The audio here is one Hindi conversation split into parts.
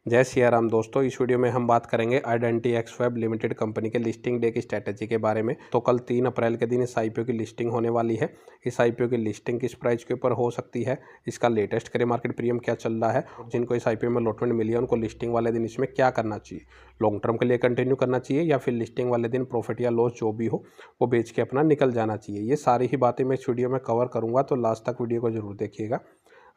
जय सिया राम दोस्तों, इस वीडियो में हम बात करेंगे आइडेंटी एक्सवेब लिमिटेड कंपनी के लिस्टिंग डे की स्ट्रैटेजी के बारे में। तो कल 3 अप्रैल के दिन इस आईपीओ की लिस्टिंग होने वाली है। इस आईपीओ की लिस्टिंग किस प्राइस के ऊपर हो सकती है, इसका लेटेस्ट करे मार्केट प्रीमियम क्या चल रहा है, और जिनको इस आईपीओ में अलॉटमेंट मिली है उनको लिस्टिंग वाले दिन इसमें क्या करना चाहिए, लॉन्ग टर्म के लिए कंटिन्यू करना चाहिए या फिर लिस्टिंग वाले दिन प्रॉफिट या लॉस जो भी हो वो बेच के अपना निकल जाना चाहिए। ये सारी ही बातें मैं इस वीडियो में कवर करूँगा, तो लास्ट तक वीडियो को जरूर देखिएगा।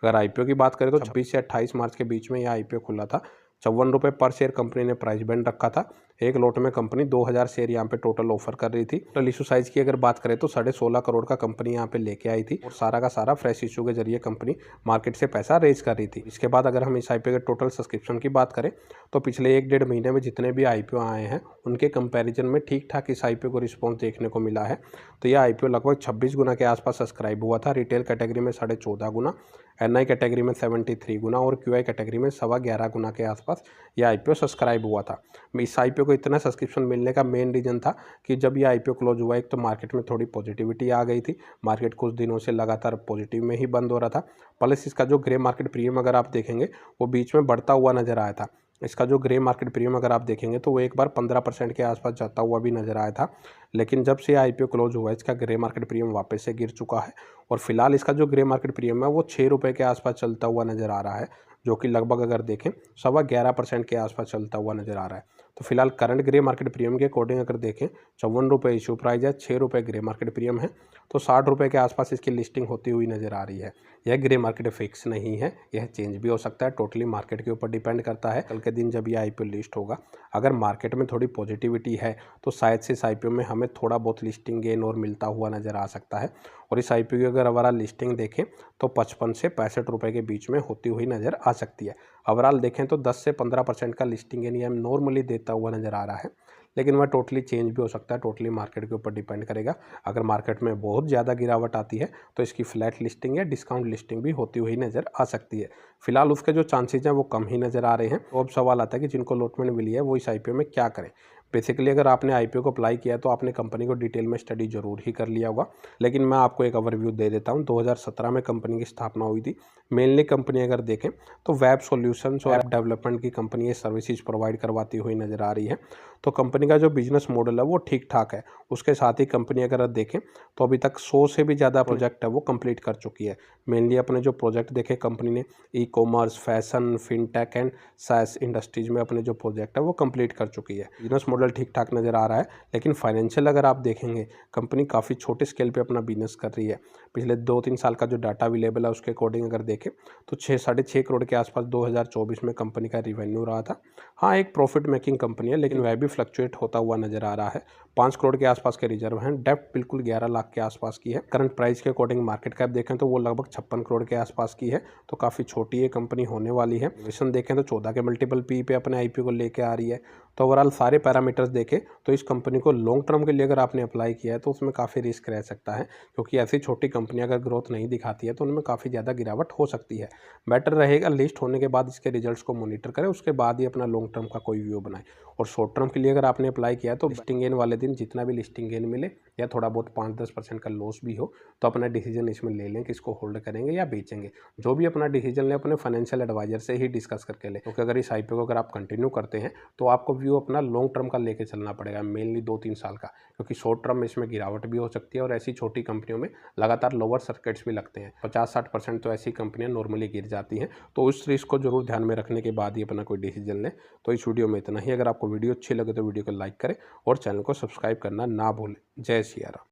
अगर आईपीओ की बात करें तो 26 से 28 मार्च के बीच में यह आईपीओ खुला था। 54 रुपये पर शेयर कंपनी ने प्राइस बैंड रखा था। एक लॉट में कंपनी 2000 शेयर यहाँ पे टोटल ऑफर कर रही थी। टोटल इशू साइज की अगर बात करें तो 16.5 करोड़ का कंपनी यहाँ पे लेके आई थी और सारा का सारा फ्रेश इशू के जरिए कंपनी मार्केट से पैसा रेज कर रही थी। इसके बाद अगर हम इस आईपीओ के टोटल सब्सक्रिप्शन की बात करें तो पिछले 1-1.5 महीने में जितने भी आईपीओ आए हैं उनके कंपेरिजन में ठीक ठाक इस आईपीओ को रिस्पॉन्स देखने को मिला है। तो यह आईपीओ लगभग 26 गुना के आसपास सब्सक्राइब हुआ था। रिटेल कैटेगरी में 14.5 गुना, एनआई कैटेगरी में 73 गुना और क्यूआई कैटेगरी में 11.25 गुना के आसपास यह आईपीओ सब्सक्राइब हुआ था। इस आईपीओ को इतना सब्सक्रिप्शन मिलने का मेन रीजन था कि जब ये आईपीओ क्लोज हुआ, एक तो मार्केट में थोड़ी पॉजिटिविटी आ गई थी। मार्केट कुछ दिनों से लगातार पॉजिटिव में ही बंद हो रहा था। प्लस इसका जो ग्रे मार्केट प्रीमियम अगर आप देखेंगे वो बीच में बढ़ता हुआ नजर आया था। इसका जो ग्रे मार्केट प्रीमियम अगर आप देखेंगे तो वो एक बार 15% के आसपास जाता हुआ भी नजर आया था। लेकिन जब से आईपीओ क्लोज हुआ है इसका ग्रे मार्केट प्रीमियम वापस से गिर चुका है और फिलहाल इसका जो ग्रे मार्केट प्रीमियम है वो 6 रुपये के आसपास चलता हुआ नजर आ रहा है, जो कि लगभग अगर देखें 11.25% के आसपास चलता हुआ नजर आ रहा है। तो फिलहाल करंट ग्रे मार्केट प्रीमियम के अकॉर्डिंग अगर देखें 54 रुपये इशू प्राइस है, 6 रुपये ग्रे मार्केट प्रीमियम है, तो 60 रुपये के आसपास इसकी लिस्टिंग होती हुई नजर आ रही है। यह ग्रे मार्केट फिक्स नहीं है, यह चेंज भी हो सकता है, टोटली मार्केट के ऊपर डिपेंड करता है। कल के दिन जब यह आईपीओ लिस्ट होगा, अगर मार्केट में थोड़ी पॉजिटिविटी है तो शायद से इस आईपीओ में हमें थोड़ा बहुत लिस्टिंग गेन और मिलता हुआ नजर आ सकता है। और इस आईपीओ की अगर ओवरऑल लिस्टिंग देखें तो 55 से 65 रुपये के बीच में होती हुई नजर आ सकती है। ओवरऑल देखें तो 10 से 15% का लिस्टिंग गेन ये नॉर्मली देता हुआ नजर आ रहा है, लेकिन वह टोटली चेंज भी हो सकता है, टोटली मार्केट के ऊपर डिपेंड करेगा। अगर मार्केट में बहुत ज़्यादा गिरावट आती है तो इसकी फ्लैट लिस्टिंग या डिस्काउंट लिस्टिंग भी होती हुई नज़र आ सकती है। फिलहाल उसके जो चांसेज हैं वो कम ही नज़र आ रहे हैं। तो अब सवाल आता है कि जिनको अलॉटमेंट मिली है वो इस आईपीओ में क्या करें। बेसिकली अगर आपने आईपीओ को अप्लाई किया तो आपने कंपनी को डिटेल में स्टडी जरूर ही कर लिया होगा, लेकिन मैं आपको एक ओवरव्यू दे देता हूँ। 2017 में कंपनी की स्थापना हुई थी। मेनली कंपनी अगर देखें तो वेब सॉल्यूशंस और ऐप डेवलपमेंट की कंपनी ये सर्विसेज प्रोवाइड करवाती हुई नज़र आ रही है। तो कंपनी का जो बिजनेस मॉडल है वो ठीक ठाक है। उसके साथ ही कंपनी अगर देखें तो अभी तक 100 से भी ज़्यादा प्रोजेक्ट है वो कंप्लीट कर चुकी है। मेनली अपने जो प्रोजेक्ट देखे कंपनी ने e commerce, fashion, fintech and science industries में अपने जो प्रोजेक्ट है वो कंप्लीट कर चुकी है। बिजनेस मॉडल ठीक ठाक नज़र आ रहा है, लेकिन फाइनेंशियल अगर आप देखेंगे कंपनी काफ़ी छोटे स्केल पे अपना बिजनेस कर रही है। पिछले 2-3 साल का जो डाटा अवेलेबल है उसके अकॉर्डिंग अगर देखें तो 6-6.5 करोड़ के आसपास 2024 में कंपनी का रिवेन्यू रहा था। हाँ, एक प्रॉफिट मेकिंग कंपनी है, लेकिन वह भी फ्लक्चुएट होता हुआ नजर आ रहा है। 5 करोड़ के आसपास के रिजर्व हैं। डेप्ट बिल्कुल 11 लाख के आसपास की है। करंट प्राइस के अकॉर्डिंग मार्केट कैप देखें तो वो लगभग 56 करोड़ के आसपास की है। तो काफ़ी छोटी ये कंपनी होने वाली है। वैल्यूएशन देखें तो 14 के मल्टीपल पी पे अपने आईपीओ को लेके आ रही है। तो ओवरऑल सारे पैरामीटर्स देखें तो इस कंपनी को लॉन्ग टर्म के लिए अगर आपने अप्लाई किया है तो उसमें काफ़ी रिस्क रह सकता है, क्योंकि ऐसी छोटी कंपनी अगर ग्रोथ नहीं दिखाती है तो उनमें काफ़ी ज़्यादा गिरावट हो सकती है। बेटर रहेगा लिस्ट होने के बाद इसके रिजल्ट्स को मॉनिटर करें, उसके बाद ही अपना लॉन्ग टर्म का कोई व्यू बनाए। और शॉर्ट टर्म के लिए अगर आपने अप्लाई किया है तो लिस्टिंग गेन वाले दिन जितना भी लिस्टिंग गेन मिले या थोड़ा बहुत 5-10% का लॉस भी हो तो अपना डिसीजन इसमें ले लें कि इसको होल्ड करेंगे या बेचेंगे। जो भी अपना डिसीजन ले अपने फाइनेंशियल एडवाइजर से ही डिस्कस करके ले, क्योंकि अगर इस आईपीओ को अगर आप कंटिन्यू करते हैं तो आपको व्यू अपना लॉन्ग टर्म का लेके चलना पड़ेगा, मेनली 2-3 साल का, क्योंकि शॉर्ट टर्म में इसमें गिरावट भी हो सकती है और ऐसी छोटी कंपनियों में लगातार लोअर सर्किट्स भी लगते हैं। 50-60% तो ऐसी कंपनियां नॉर्मली गिर जाती हैं। तो उस रिस्क को जरूर ध्यान में रखने के बाद ही अपना कोई डिसीजन लें। तो इस वीडियो में इतना ही। अगर आपको वीडियो अच्छी लगे तो वीडियो को लाइक करें और चैनल को सब्सक्राइब करना ना भूलें। जय सिया राम।